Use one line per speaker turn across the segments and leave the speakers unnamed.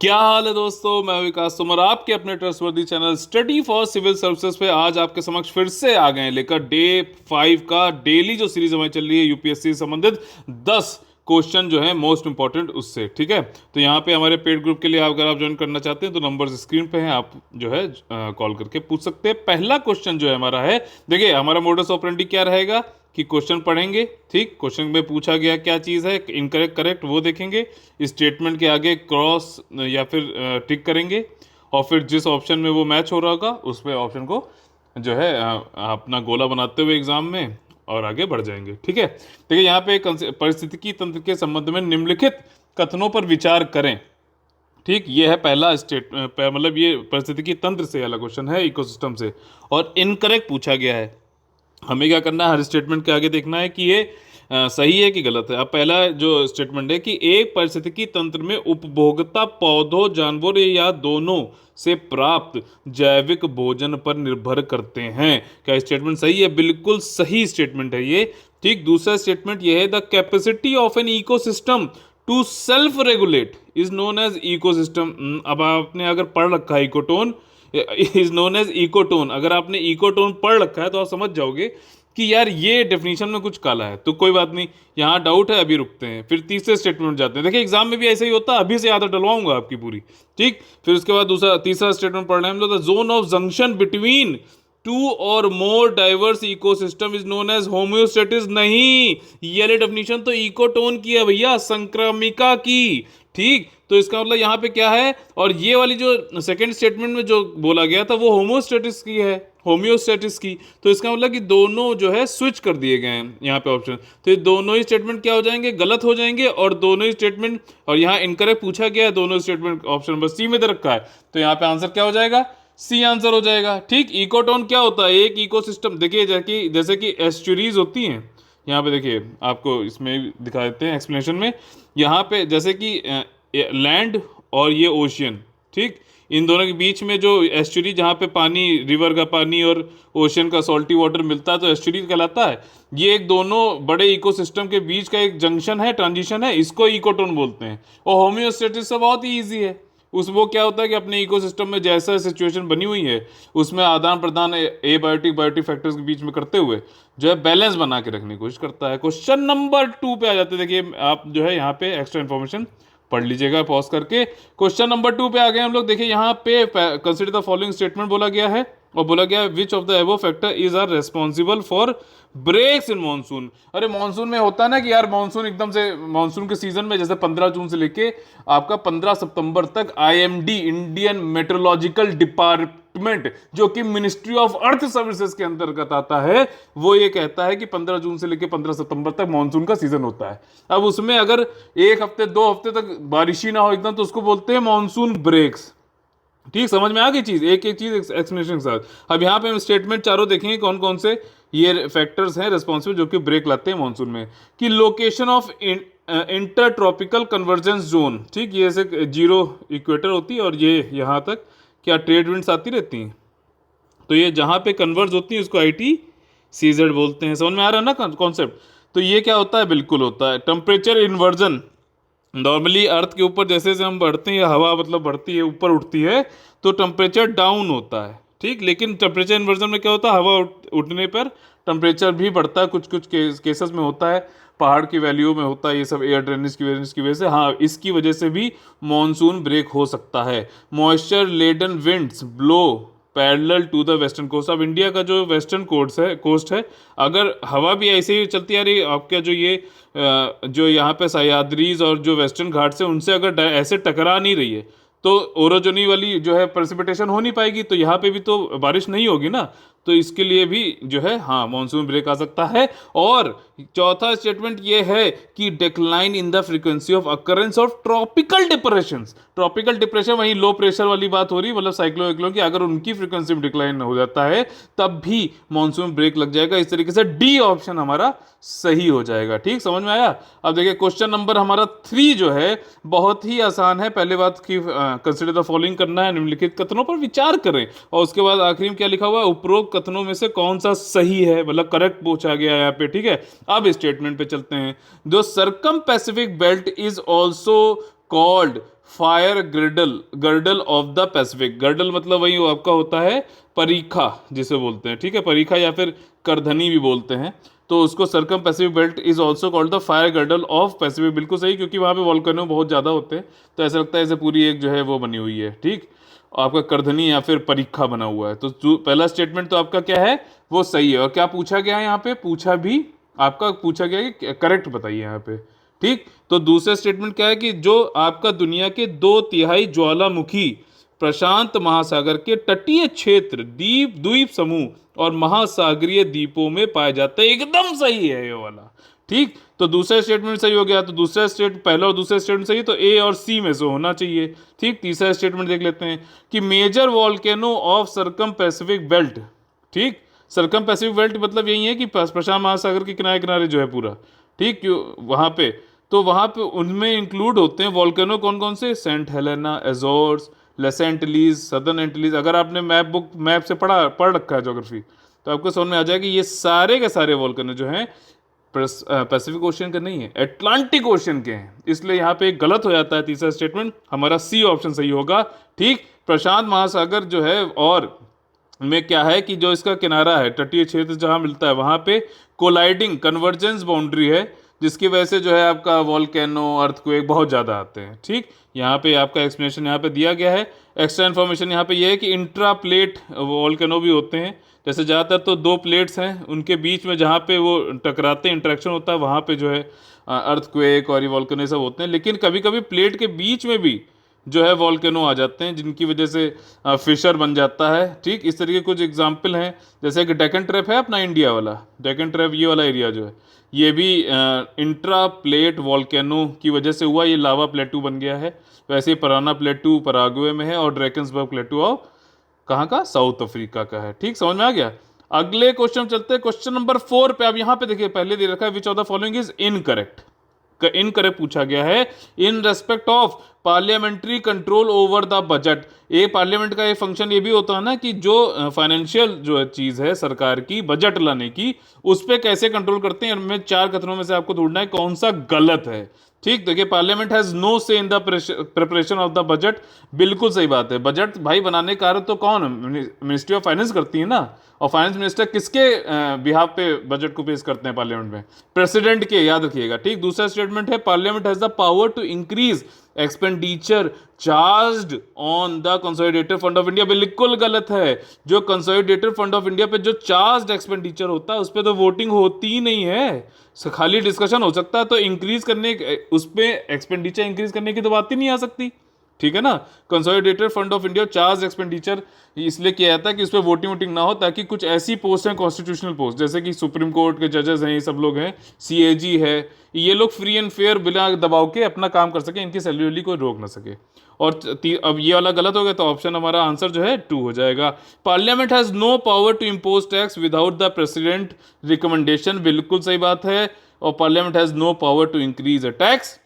क्या हाल है दोस्तों। मैं विकास तोमर आपके अपने trustworthy channel study for civil services पे आज आपके समक्ष फिर से आ गए हैं लेकर डे 5 का डेली जो सीरीज हमारी चल रही है यूपीएससी से संबंधित 10 क्वेश्चन जो है मोस्ट इंपॉर्टेंट उससे। ठीक है, तो यहाँ पे हमारे पेड ग्रुप के लिए अगर आप ज्वाइन करना चाहते हैं तो नंबर्स स्क्रीन पे हैं, आप जो है कॉल करके पूछ सकते हैं। पहला क्वेश्चन जो है हमारा है, देखिए हमारा मोडस ऑपरेंडी क्या रहेगा कि क्वेश्चन पढ़ेंगे, ठीक, क्वेश्चन में पूछा गया क्या चीज़ है, इनकरेक्ट करेक्ट वो देखेंगे, स्टेटमेंट के आगे क्रॉस या फिर टिक करेंगे और फिर जिस ऑप्शन में वो मैच हो रहा होगा उस पे ऑप्शन को जो है अपना गोला बनाते हुए एग्जाम में और आगे बढ़ जाएंगे। ठीक है, देखिए यहाँ पे परिस्थितिकी तंत्र के संबंध में निम्नलिखित कथनों पर विचार करें। ठीक, ये है पहला मतलब ये परिस्थितिकी तंत्र से वाला क्वेश्चन है, इकोसिस्टम से, और इनकरेक्ट पूछा गया है। हमें क्या करना है, हर स्टेटमेंट के आगे देखना है कि ये सही है कि गलत है। अब पहला जो स्टेटमेंट है कि एक पारिस्थितिकी तंत्र में उपभोक्ता पौधों जानवरों या दोनों से प्राप्त जैविक भोजन पर निर्भर करते हैं। क्या स्टेटमेंट सही है? बिल्कुल सही स्टेटमेंट है ये। ठीक, दूसरा स्टेटमेंट ये है the capacity of an ecosystem to self regulate is known as ecosystem. अब आपने अगर पढ़ रखा है ecotone, is known as ecotone, अगर आपने इकोटोन पढ़ रखा है तो आप समझ जाओगे कि यार ये डेफिनेशन में कुछ काला है। तो कोई बात नहीं, यहाँ डाउट है, अभी रुकते हैं, फिर तीसरे स्टेटमेंट जाते हैं। देखिए एग्जाम में भी ऐसा ही होता है, अभी से आदत डलवाऊंगा आपकी पूरी। ठीक, फिर उसके बाद तीसरा स्टेटमेंट पढ़ रहे हैं हम लोग, the zone of junction between two और more diverse ecosystem is known as homeostasis. नहीं, ये वाली डेफिनेशन तो इकोटोन की है भैया, संक्रमिका की। ठीक, तो इसका मतलब यहाँ पे क्या है, और ये वाली जो सेकंड स्टेटमेंट में जो बोला गया था वो होमोस्टेटिस की है, होम्योस्टेटिस की। तो इसका मतलब कि दोनों जो है स्विच कर दिए गए हैं यहाँ पे ऑप्शन। तो ये दोनों ही स्टेटमेंट क्या हो जाएंगे, गलत हो जाएंगे, और दोनों ही स्टेटमेंट, और यहाँ इनकरेक्ट पूछा गया है, दोनों स्टेटमेंट ऑप्शन नंबर सी में दे रखा है। तो यहाँ पे आंसर क्या हो जाएगा, सी आंसर हो जाएगा। ठीक, इकोटोन क्या होता है, एक इकोसिस्टम, देखिए जैसे कि एस्चुरीज होती हैं, यहाँ पे देखिए आपको इसमें दिखा देते हैं एक्सप्लेनेशन में। यहाँ पे जैसे कि लैंड और ये ओशियन, ठीक, इन दोनों के बीच में जो एस्चुरी, जहाँ पे पानी, रिवर का पानी और ओशियन का सॉल्टी वाटर मिलता है तो एस्चुरी कहलाता है। ये एक दोनों बड़े इकोसिस्टम के बीच का एक जंक्शन है, ट्रांजिशन है, इसको इकोटोन बोलते हैं। और होम्योस्टेटिस तो बहुत ही ईजी है, उस वो क्या होता है कि अपने इकोसिस्टम में जैसा सिचुएशन बनी हुई है उसमें आदान प्रदान एबायोटिक बायोटिक फैक्टर्स के बीच में करते हुए जो है बैलेंस बना के रखने की कोशिश करता है। क्वेश्चन नंबर 2 पे आ जाते हैं। देखिए आप जो है यहाँ पे एक्स्ट्रा इन्फॉर्मेशन पढ़ लीजिएगा पॉज करके। क्वेश्चन नंबर 2 पे आ गए हम लोग। देखिए यहाँ पे कंसिडर द फॉलोइंग स्टेटमेंट बोला गया है, और बोला गया which of the above factor is are responsible for breaks in monsoon. अरे मानसून में होता है ना कि यार मानसून एकदम से, मानसून के सीजन में जैसे 15 जून से लेके आपका 15 सितंबर तक आईएमडी, इंडियन मेट्रोलॉजिकल डिपार्टमेंट, जो कि मिनिस्ट्री ऑफ अर्थ सर्विसेज के अंतर्गत आता है, वो ये कहता है कि 15 जून से लेके 15 सितंबर तक मानसून का सीजन होता है। अब उसमें अगर एक हफ्ते 2 हफ्ते तक बारिश ही ना हो एकदम, तो उसको बोलते हैं मानसून ब्रेक्स। ठीक, समझ में आ गई चीज, एक एक चीज एक्सप्लेनेशन के साथ। अब यहाँ पे हम स्टेटमेंट चारों देखेंगे कौन कौन से ये फैक्टर्स हैं रेस्पॉन्सिबल जो कि ब्रेक लाते हैं मानसून में। कि location of inter tropical convergence zone, ठीक, ये ऐसे जीरो इक्वेटर होती है और ये यहाँ तक क्या ट्रेड विंड्स आती रहती हैं, तो ये जहाँ पे कन्वर्ज होती है उसको ITCZ बोलते हैं। समझ में आ रहा है ना कॉन्सेप्ट। तो ये क्या होता है, बिल्कुल होता है टेम्परेचर इन्वर्जन। नॉर्मली अर्थ के ऊपर जैसे जैसे हम बढ़ते हैं, हवा मतलब बढ़ती है, ऊपर उठती है, तो टेम्परेचर डाउन होता है। ठीक, लेकिन टेम्परेचर इन्वर्जन में क्या होता है, हवा उठने पर टेम्परेचर भी बढ़ता है, कुछ कुछ केसेस में होता है, पहाड़ की वैल्यू में होता है ये सब, एयर ड्रेनेज की वजह से। हाँ, इसकी वजह से भी मॉनसून ब्रेक हो सकता है। Moisture laden winds blow parallel to the western coast. अब इंडिया का जो वेस्टर्न कोस्ट है, अगर हवा भी ऐसे ही चलती आ रही, आपका जो ये जो यहाँ पे सह्याद्रीज और जो वेस्टर्न घाट्स है उनसे अगर ऐसे टकरा नहीं रही है तो ओरोजोनी वाली जो है प्रेसिपिटेशन हो नहीं पाएगी, तो यहाँ पे भी तो बारिश नहीं होगी ना। तो इसके लिए भी जो है हाँ मानसून ब्रेक आ सकता है। और चौथा स्टेटमेंट ये है कि decline in the frequency of occurrence of tropical depressions. Tropical depression वही लो प्रेशर वाली बात हो रही है, मतलब साइक्लोन की, अगर उनकी फ्रीक्वेंसी में डिक्लाइन हो जाता है तब भी मानसून ब्रेक लग जाएगा। इस तरीके से डी ऑप्शन हमारा सही हो जाएगा। ठीक, समझ में आया। अब देखिए क्वेश्चन नंबर हमारा 3 जो है बहुत ही आसान है। पहले बात की कंसिडर द फॉलोइंग करना है, निम्नलिखित कथनों पर विचार करें, और उसके बाद आखिरी में क्या लिखा हुआ है, उपरोक्त कथनों में से कौन सा सही है, मतलब करेक्ट पूछा गया है यहाँ पे। ठीक है, अब स्टेटमेंट पे चलते हैं। The circum Pacific belt is also called fire girdle, girdle of the Pacific. Girdle मतलब वही आपका होता है परीखा जिसे बोलते हैं, ठीक है, परीखा या फिर करधनी भी बोलते हैं। तो उसको circum Pacific belt is also called the fire girdle of Pacific, बिल्कुल सही, क्योंकि वहाँ पे वॉल्केनो बहुत ज़्यादा होते हैं, तो ऐसा लगता है जैसे पूरी एक जो है वो बनी हुई है, ठीक, आपका करधनी या फिर परीखा बना हुआ है। तो पहला स्टेटमेंट तो आपका क्या है, वो सही है। और क्या पूछा गया है यहाँ पे, पूछा भी आपका पूछा गया है कि करेक्ट बताइए यहाँ पे, ठीक। तो दूसरा स्टेटमेंट क्या है कि जो आपका दुनिया के 2/3 ज्वालामुखी प्रशांत महासागर के तटीय क्षेत्र, द्वीप द्वीप समूह और महासागरीय द्वीपों में पाए जाते हैं, एकदम सही है ये वाला, ठीक। तो दूसरा स्टेटमेंट सही हो गया, तो दूसरा स्टेट पहला और दूसरा स्टेटमेंट सही, तो ए और सी में से होना चाहिए, ठीक। तीसरा स्टेटमेंट देख लेते हैं कि major volcano of circum Pacific belt, ठीक। सरकम पैसिफिक बेल्ट मतलब यही है कि प्रशांत महासागर के किनारे किनारे जो है पूरा, ठीक, क्यों वहां पे, तो वहां पे उनमें इंक्लूड होते हैं वॉल्केनो कौन कौन से, Saint Helena, Azores, less एंटिलीज, southern एंटिलीज। अगर आपने मैप से पढ़ रखा है ज्योग्राफी, तो आपको समझ में आ जाएगा कि ये सारे के सारे वॉल्केनो जो हैं पैसिफिक ओशियन के नहीं है, अटलांटिक ओशियन के हैं। इसलिए यहाँ पे गलत हो जाता है तीसरा स्टेटमेंट, हमारा सी ऑप्शन सही होगा, ठीक। प्रशांत महासागर जो है और में क्या है कि जो इसका किनारा है, तटीय क्षेत्र जहां मिलता है, वहां पे कोलाइडिंग कन्वर्जेंस बाउंड्री है, जिसकी वजह से जो है आपका वॉल्केनो, अर्थक्वेक बहुत ज़्यादा आते हैं, ठीक। यहाँ पे आपका एक्सप्लेनेशन यहाँ पे दिया गया है। एक्स्ट्रा इन्फॉर्मेशन यहाँ पे ये है कि इंट्रा प्लेट वॉल्केनो भी होते हैं, जैसे ज़्यादातर तो दो प्लेट्स हैं, उनके बीच में जहाँ पे वो टकराते हैं, इंटरेक्शन होता है, वहाँ पे जो है अर्थक्वेक और ये वॉल्केनो सब होते हैं। लेकिन कभी कभी प्लेट के बीच में भी जो है वॉल्केनो आ जाते हैं, जिनकी वजह से फिशर बन जाता है, ठीक। इस तरीके कुछ एग्जाम्पल हैं, जैसे कि डेक्कन ट्रैप है अपना इंडिया वाला, डेक्कन ट्रैप ये वाला एरिया जो है, ये भी इंट्रा प्लेट वॉल्केनो की वजह से हुआ, ये लावा प्लेटू बन गया है। वैसे ही पराना प्लेटू पराग्वे में है, और ड्रैकन्सबर्ग प्लेटू ऑफ कहाँ का, साउथ अफ्रीका का है, ठीक, समझ में आ गया। अगले क्वेश्चन चलते हैं, क्वेश्चन नंबर 4 पे। अब यहाँ पे देखिए पहले दे रखा है which of the following is incorrect, incorrect पूछा गया है। In respect of parliamentary control over the budget, ये पार्लियामेंट का ये फंक्शन ये भी होता है ना कि जो फाइनेंशियल जो चीज है सरकार की, बजट लाने की, उस पर कैसे कंट्रोल करते हैं। मैं 4 कथनों में से आपको ढूंढना है कौन सा गलत है, ठीक। देखिए पार्लियामेंट हैज नो से in the preparation of the budget, बिल्कुल सही बात है। बजट भाई बनाने का कार्य तो कौन, मिनिस्ट्री ऑफ फाइनेंस करती है ना, और फाइनेंस मिनिस्टर किसके बिहाफ पे बजट को पेश करते हैं पार्लियामेंट में, प्रेसिडेंट के, याद रखिएगा, ठीक। दूसरा स्टेटमेंट है parliament has the power to increase expenditure charged on the consolidated fund of India, बिल्कुल गलत है। जो कंसोलिडेटेड फंड ऑफ इंडिया पे जो चार्ज्ड एक्सपेंडिचर होता है उस पर तो वोटिंग होती ही नहीं है, खाली डिस्कशन हो सकता है। तो इंक्रीज करने उस पर एक्सपेंडिचर इंक्रीज करने की तो बात ही नहीं आ सकती, ठीक है ना। Consolidated fund of India charge expenditure इसलिए किया जाता है कि उस पर वोटिंग वोटिंग ना हो, ताकि कुछ ऐसी पोस्ट हैं कॉन्स्टिट्यूशनल पोस्ट, जैसे कि सुप्रीम कोर्ट के जजेस हैं, ये सब लोग हैं, सीएजी है, ये लोग फ्री एंड फेयर बिना दबाव के अपना काम कर सके, इनकी सैलरी कोई रोक ना सके। और अब ये वाला गलत हो गया, तो ऑप्शन हमारा आंसर जो है 2 हो जाएगा। Parliament has no power to impose tax without the president recommendation, बिल्कुल सही बात है। और parliament has no power to increase a tax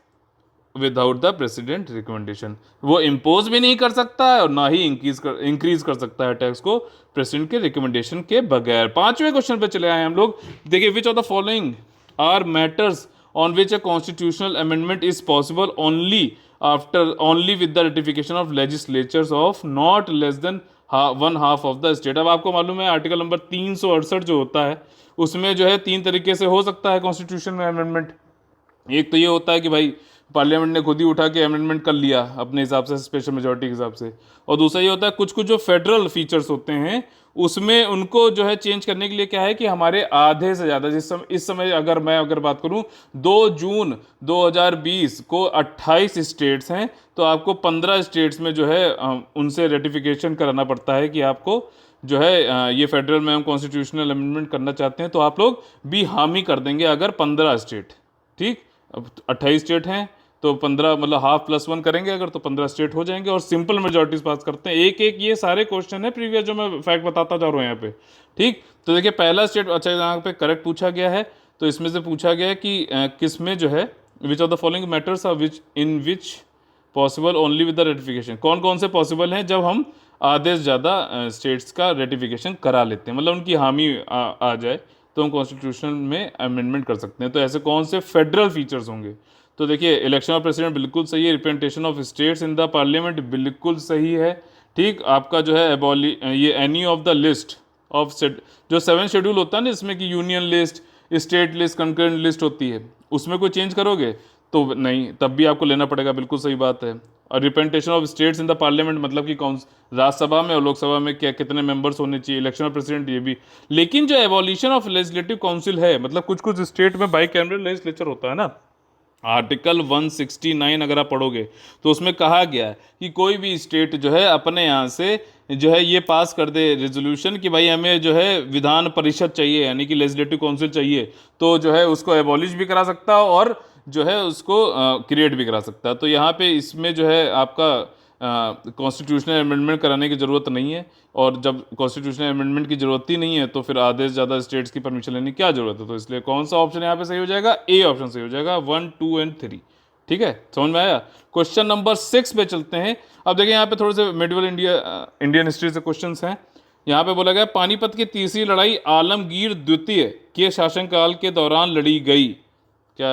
without the president recommendation, वो इम्पोज भी नहीं कर सकता है और ना ही इंक्रीज कर सकता है टैक्स को प्रेसिडेंट के रिकमेंडेशन के बगैर। 5वें क्वेश्चन पे चले आए हम लोग। देखिए which of the following are matters on which a constitutional amendment is possible only with the ratification of legislatures of not less than 1/2 of the state. अब आपको मालूम है आर्टिकल नंबर 368 जो होता है, उसमें जो है 3 तरीके से हो सकता है कॉन्स्टिट्यूशन में अमेंडमेंट। एक तो ये होता है कि भाई पार्लियामेंट ने खुद ही उठा के अमेंडमेंट कर लिया अपने हिसाब से, स्पेशल मेजोरिटी के हिसाब से। और दूसरा ये होता है कुछ कुछ जो फेडरल फीचर्स होते हैं उसमें उनको जो है चेंज करने के लिए क्या है कि हमारे आधे से ज़्यादा, इस समय अगर बात करूं 2 जून 2020 को 28 स्टेट्स हैं, तो आपको 15 स्टेट्स में जो है उनसे रेटिफिकेशन कराना पड़ता है कि आपको जो है ये फेडरल में हम कॉन्स्टिट्यूशनल अमेंडमेंट करना चाहते हैं, तो आप लोग भी हामी कर देंगे अगर 15 स्टेट, ठीक। अब 28 स्टेट हैं तो 15 मतलब ½ + 1 करेंगे अगर, तो 15 स्टेट हो जाएंगे और सिंपल मेजॉरिटीज पास करते हैं। एक एक ये सारे क्वेश्चन है प्रीवियस जो मैं फैक्ट बताता जा रहा हूँ यहाँ पे, ठीक। तो देखिए पहला स्टेट, अच्छा यहाँ पे करेक्ट पूछा गया है, तो इसमें से पूछा गया है कि किस में जो है which of the following matters are which possible only with the ratification, कौन कौन से पॉसिबल हैं जब हम आधे से ज़्यादा स्टेट्स का रेटिफिकेशन करा लेते हैं, मतलब उनकी हामी आ जाए, तो हम कॉन्स्टिट्यूशन में अमेंडमेंट कर सकते हैं। तो ऐसे कौन से फेडरल फीचर्स होंगे, तो देखिए इलेक्शन ऑफ प्रेसिडेंट बिल्कुल सही है, representation of states in the parliament बिल्कुल सही है। ठीक, आपका जो है ये any of the list of जो 7 शेड्यूल होता है ना, इसमें कि union list, state list, concurrent list होती है, उसमें कोई चेंज करोगे तो नहीं, तब भी आपको लेना पड़ेगा, बिल्कुल सही बात है। और representation of states in the parliament मतलब कि कौन राज्यसभा में और लोकसभा में क्या कितने मेंबर्स होने चाहिए, इलेक्शन ऑफ प्रेसिडेंट ये भी। लेकिन जो एवोल्यूशन ऑफ लेजिस्लेटिव काउंसिल है, मतलब कुछ कुछ स्टेट में बाई कैमरल लेजिस्लेचर होता है ना, आर्टिकल 169 अगर आप पढ़ोगे तो उसमें कहा गया है कि कोई भी स्टेट जो है अपने यहाँ से जो है ये पास कर दे रेजोल्यूशन कि भाई हमें जो है विधान परिषद चाहिए, यानी कि लेजिस्लेटिव काउंसिल चाहिए, तो जो है उसको एबॉलिश भी करा सकता है और जो है उसको क्रिएट भी करा सकता है। तो यहाँ पे इसमें जो है आपका कॉन्स्टिट्यूशनल अमेंडमेंट कराने की ज़रूरत नहीं है, और जब कॉन्स्टिट्यूशनल अमेंडमेंट की ज़रूरत ही नहीं है तो फिर आधे से ज़्यादा स्टेट्स की परमिशन लेने की क्या ज़रूरत है। तो इसलिए कौन सा ऑप्शन यहाँ पे सही हो जाएगा, ए ऑप्शन सही हो जाएगा, 1, 2 एंड 3। ठीक है, समझ में आया। क्वेश्चन नंबर 6 पे चलते हैं। अब देखिए यहाँ पे थोड़े से मिडिवल इंडियन हिस्ट्री से क्वेश्चन हैं। यहाँ पे बोला गया पानीपत की तीसरी लड़ाई आलमगीर द्वितीय के शासनकाल के दौरान लड़ी गई। क्या,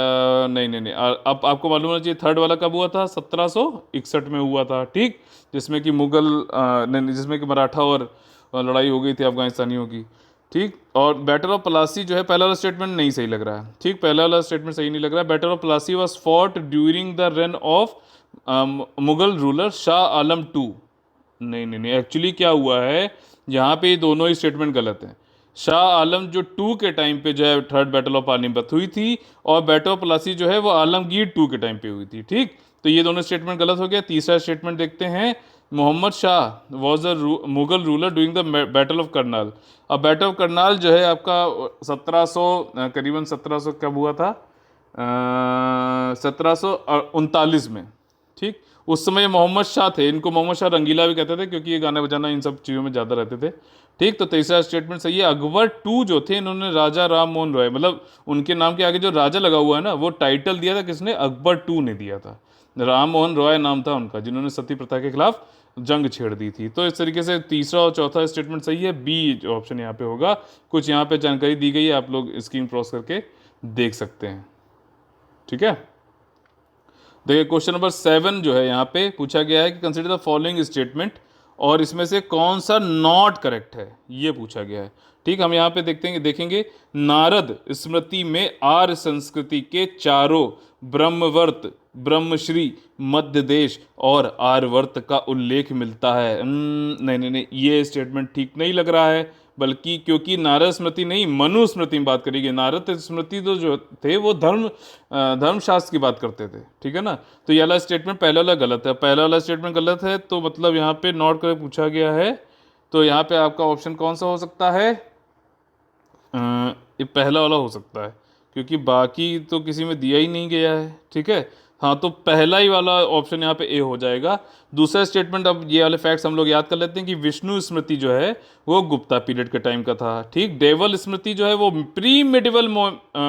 नहीं नहीं नहीं, अब आपको मालूम होना चाहिए थर्ड वाला कब हुआ था, 1761 में हुआ था। ठीक, जिसमें कि मुगल नहीं, जिसमें कि मराठा और लड़ाई हो गई थी अफगानिस्तानियों की। ठीक, और बैटल ऑफ प्लासी जो है, पहला वाला स्टेटमेंट नहीं सही लग रहा है। ठीक, पहला वाला स्टेटमेंट सही नहीं लग रहा है। Battle of Plassey was fought during the reign of Mughal ruler Shah Alam two. नहीं नहीं नहीं, एक्चुअली क्या हुआ है यहाँ पे, ये दोनों ही स्टेटमेंट गलत हैं। शाह आलम जो 2 के टाइम पे जो है थर्ड बैटल ऑफ पानीपत हुई थी, और बैटल ऑफ प्लासी जो है वो आलमगीर 2 के टाइम पे हुई थी। ठीक, तो ये दोनों स्टेटमेंट गलत हो गया। तीसरा स्टेटमेंट देखते हैं, Mohammad Shah was a Mughal ruler during the battle of Karnal. अब बैटल ऑफ करनाल जो है आपका 1700 करीबन 1700 कब हुआ था, 1739 में। ठीक, उस समय मोहम्मद शाह थे, इनको मोहम्मद शाह रंगीला भी कहते थे क्योंकि ये गाना बजाना इन सब चीज़ों में ज़्यादा रहते थे। ठीक, तो तीसरा स्टेटमेंट सही है। अकबर 2 जो थे, इन्होंने राजा राम मोहन रॉय, मतलब उनके नाम के आगे जो राजा लगा हुआ है ना, वो टाइटल दिया था किसने, अकबर 2 ने दिया था। राम मोहन रॉय नाम था उनका, जिन्होंने सती प्रथा के खिलाफ जंग छेड़ दी थी। तो इस तरीके से तीसरा और चौथा स्टेटमेंट सही है, बी ऑप्शन यहाँ पे होगा। कुछ यहाँ पे जानकारी दी गई है, आप लोग स्क्रीन क्रॉस करके देख सकते हैं। ठीक है, देखिए क्वेश्चन नंबर 7 जो है यहाँ पे पूछा गया है कि कंसिडर द फॉलोइंग स्टेटमेंट, और इसमें से कौन सा नॉट करेक्ट है, ये पूछा गया है। ठीक, हम यहाँ पे देखेंगे नारद स्मृति में आर्य संस्कृति के चारों ब्रह्मवर्त, ब्रह्मश्री, मध्य देश और आर्यवर्त का उल्लेख मिलता है। नहीं नहीं नहीं, ये स्टेटमेंट ठीक नहीं लग रहा है, बल्कि क्योंकि नारद स्मृति नहीं, मनु स्मृति में बात करेगी। नारद स्मृति तो जो थे वो धर्मशास्त्र की बात करते थे। ठीक है ना, तो ये वाला स्टेटमेंट पहला वाला गलत है, पहला वाला स्टेटमेंट गलत है, तो मतलब यहाँ पे नॉट करके पूछा गया है। तो यहाँ पे आपका ऑप्शन कौन सा हो सकता है, ये पहला वाला हो सकता है, क्योंकि बाकी तो किसी में दिया ही नहीं गया है। ठीक है, हाँ, तो पहला ही वाला ऑप्शन यहाँ पे ए हो जाएगा। दूसरा स्टेटमेंट, अब ये वाले फैक्ट्स हम लोग याद कर लेते हैं कि विष्णु स्मृति जो है वो गुप्ता पीरियड के टाइम का था। ठीक, देवल स्मृति जो है वो प्री मिडिवल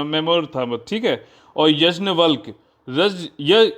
मेमोर था। ठीक है, और यज्ञवल्क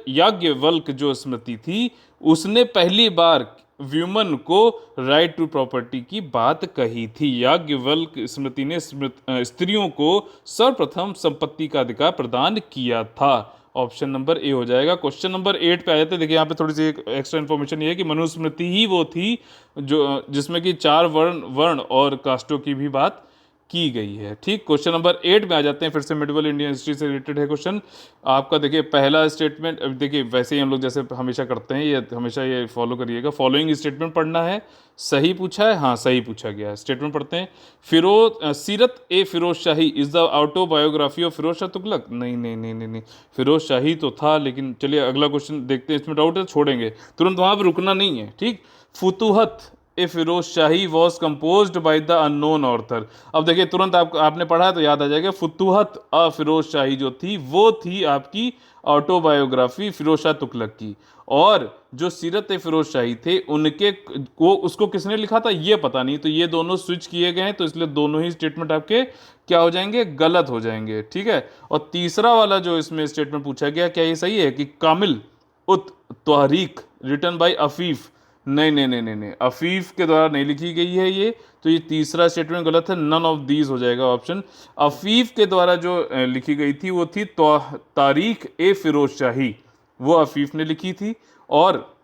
याज्ञवल्क जो स्मृति थी, उसने पहली बार व्यूमन को राइट टू प्रॉपर्टी की बात कही थी। याज्ञवल्क स्मृति ने स्त्रियों को सर्वप्रथम संपत्ति का अधिकार प्रदान किया था। ऑप्शन नंबर ए हो जाएगा। क्वेश्चन नंबर 8 पे आ जाते हैं। देखिए यहाँ पे थोड़ी सी एक एक्स्ट्रा इन्फॉर्मेशन ये है कि मनुस्मृति ही वो थी जो जिसमें कि 4 वर्ण और कास्टों की भी बात की गई है। ठीक, क्वेश्चन नंबर 8 में आ जाते हैं, फिर से मिडिवल इंडियन हिस्ट्री से रिलेटेड है क्वेश्चन आपका। देखिए पहला स्टेटमेंट, देखिए वैसे ही हम लोग जैसे हमेशा करते हैं, ये हमेशा ये फॉलो करिएगा। फॉलोइंग स्टेटमेंट पढ़ना है, सही पूछा है, हाँ सही पूछा गया है। स्टेटमेंट पढ़ते हैं। Sirat e Firoz Shahi is the autobiography of Firoz Shah Tughlaq. नहीं नहीं नहीं नहीं नहीं, फिरोज शाही तो था, लेकिन चलिए अगला क्वेश्चन देखते हैं, इसमें डाउट है छोड़ेंगे, तुरंत वहाँ पर रुकना नहीं है। ठीक, Futuhat e Firoz Shahi was composed by the unknown author. अब देखिए तुरंत आपने पढ़ा है तो याद आ जाएगा, फुतूहत अ फिरोज शाही जो थी वो थी आपकी ऑटोबायोग्राफी फिरोज शाह तुगलक की, और जो सीरत ए फिरोज शाही थे उनके को उसको किसने लिखा था ये पता नहीं। तो ये दोनों स्विच किए गए हैं, तो इसलिए दोनों ही स्टेटमेंट आपके क्या हो जाएंगे, गलत हो जाएंगे। ठीक है, और तीसरा वाला जो इसमें स्टेटमेंट पूछा गया, क्या ये सही है कि कामिल उत तहरीक रिटन बाय अफीफ नहीं नहीं नहीं नहीं नहीं, अफीफ के द्वारा नहीं लिखी गई है ये, तो ये तीसरा स्टेटमेंट गलत है, नन ऑफ दीज हो जाएगा ऑप्शन। अफीफ के द्वारा जो लिखी गई थी वो थी तारीख ए फिरोज शाही, वो अफीफ ने लिखी थी। और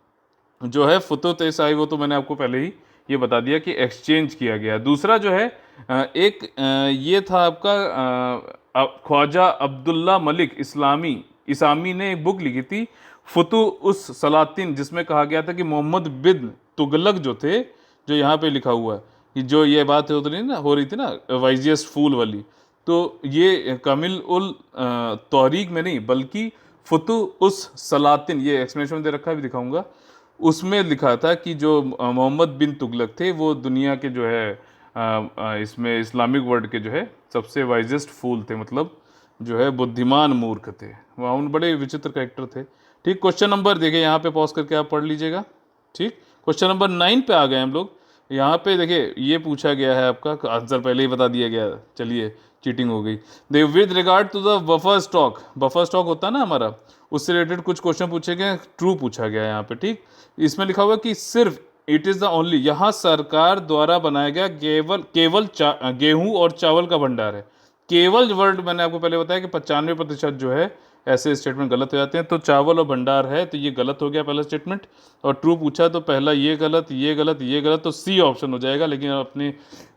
जो है फुतुत ए शाही वो तो मैंने आपको पहले ही ये बता दिया कि एक्सचेंज किया गया। दूसरा जो है ये था आपका ख्वाजा अब्दुल्ला मलिक इसामी ने एक बुक लिखी थी फुतु उस सलातिन, जिसमें कहा गया था कि मोहम्मद बिन तुगलक जो थे, जो यहाँ पे लिखा हुआ है कि जो ये बात हो रही ना, हो रही थी ना वाइजियस्ट फूल वाली, तो ये कामिल उल तौरीक में नहीं बल्कि फुतु उस सलातिन, ये एक्सप्लेनेशन में दे रखा है, भी दिखाऊंगा, उसमें लिखा था कि जो मोहम्मद बिन तुगलक थे वो दुनिया के जो है इसमें इस्लामिक वर्ल्ड के जो है सबसे वाइजेस्ट फूल थे, मतलब जो है बुद्धिमान मूर्ख थे, वहाँ उन बड़े विचित्र कैरेक्टर थे। ठीक, क्वेश्चन नंबर देखिए, यहाँ पे पॉज करके आप पढ़ लीजिएगा। ठीक, क्वेश्चन नंबर 9 पे आ गए हम लोग। यहाँ पे देखिए ये पूछा गया है, आपका आंसर पहले ही बता दिया गया, चलिए चीटिंग हो गई। देखिए with regard to the buffer stock होता है ना हमारा, उससे रिलेटेड कुछ क्वेश्चन पूछे गए, ट्रू पूछा गया है यहाँ पे। ठीक, इसमें लिखा हुआ कि सिर्फ इट इज़ द ओनली, यहाँ सरकार द्वारा बनाया गया केवल गेहूं और चावल का भंडार है। केवल वर्ड मैंने आपको पहले बताया कि 95% जो है ऐसे स्टेटमेंट गलत हो जाते हैं, तो चावल और भंडार है तो ये गलत हो गया पहला स्टेटमेंट। और ट्रू पूछा तो पहला ये गलत, ये गलत, ये गलत, तो सी ऑप्शन हो जाएगा। लेकिन अपनी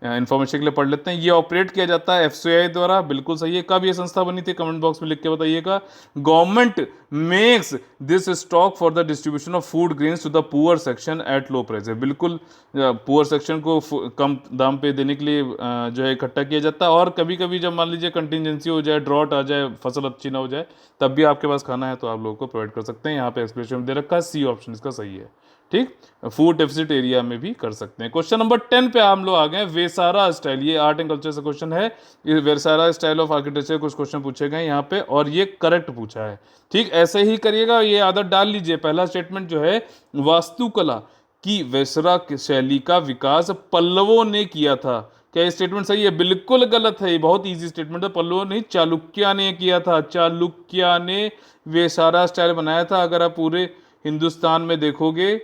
इन्फॉर्मेशन के लिए पढ़ लेते हैं। ये ऑपरेट किया जाता है एफसीआई द्वारा, बिल्कुल सही है। कब ये संस्था बनी थी कमेंट बॉक्स में लिख के बताइएगा। Government makes this stock for the distribution of food grains to the poor section at low price, बिल्कुल पुअर सेक्शन को कम दाम पे देने के लिए जो है इकट्ठा किया जाता है। और कभी कभी जब मान लीजिए कंटिजेंसी हो जाए, ड्रॉट आ जाए, फसल अच्छी ना हो जाए, तब भी आपके पास खाना है तो आप लोगों को प्रोवाइड कर सकते हैं। यहाँ पे एक्सप्लेनेशन दे रखा है, सी ऑप्शन इसका सही है। ठीक, फूड डेफिसिट एरिया में भी कर सकते हैं। क्वेश्चन नंबर 10 पे हम लोग आ गए। वेसारा स्टाइल, ये आर्ट एंड कल्चर से क्वेश्चन है। ये वेसारा स्टाइल ऑफ आर्किटेक्चर कुछ क्वेश्चन पूछे गए यहाँ पे, और ये करेक्ट पूछा है। ठीक, ऐसे ही करिएगा, ये आदत डाल लीजिए। पहला स्टेटमेंट जो है, वास्तुकला की वेसरा शैली का विकास पल्लवों ने किया था। क्या ये स्टेटमेंट सही है? बिल्कुल गलत है। ये बहुत इजी स्टेटमेंट है। पल्लवों नहीं, चालुक्य ने किया था। चालुक्य ने वेसारा स्टाइल बनाया था। अगर आप पूरे हिंदुस्तान में देखोगे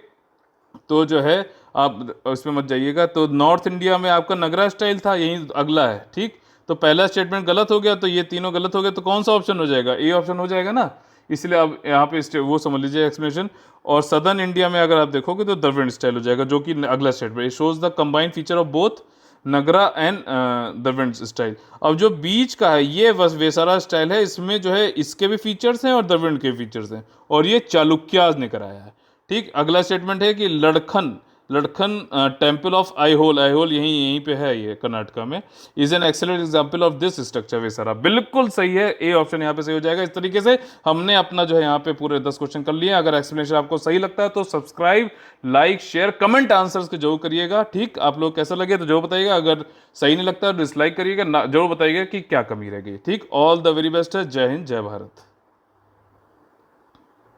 तो जो है, आप उसमें मत जाइएगा, तो नॉर्थ इंडिया में आपका नगरा स्टाइल था, यही अगला है। ठीक, तो पहला स्टेटमेंट गलत हो गया, तो ये तीनों गलत हो गए, तो कौन सा ऑप्शन हो जाएगा? ए ऑप्शन हो जाएगा ना। इसलिए अब यहाँ पे वो समझ लीजिए एक्सप्लेनेशन। और सदर्न इंडिया में अगर आप देखोगे तो द्रविड़ स्टाइल हो जाएगा, जो कि अगला statement shows the combined feature of both Nagara and Dravida style. अब जो बीच का है ये बस वेसारा स्टाइल है, इसमें जो है इसके भी फीचर्स हैं और द्रविड़ के फीचर्स हैं, और ये चालुक्याज ने कराया है। ठीक, अगला स्टेटमेंट है कि लड़खन टेम्पल ऑफ आईहोल यहीं पे है, ये कर्नाटका में, is an excellent example of this structure Vesara. बिल्कुल सही है, ए ऑप्शन यहाँ पे सही हो जाएगा। इस तरीके से हमने अपना जो है यहाँ पे पूरे 10 क्वेश्चन कर लिए। अगर एक्सप्लेनेशन आपको सही लगता है तो subscribe, like, share, comment answers के जरूर करिएगा। ठीक, आप लोग कैसा लगे तो जरूर बताइएगा। अगर सही नहीं लगता तो डिसलाइक करिएगा, जरूर बताइएगा कि क्या कमी रह गई। ठीक, ऑल द वेरी बेस्ट है। जय हिंद, जय भारत।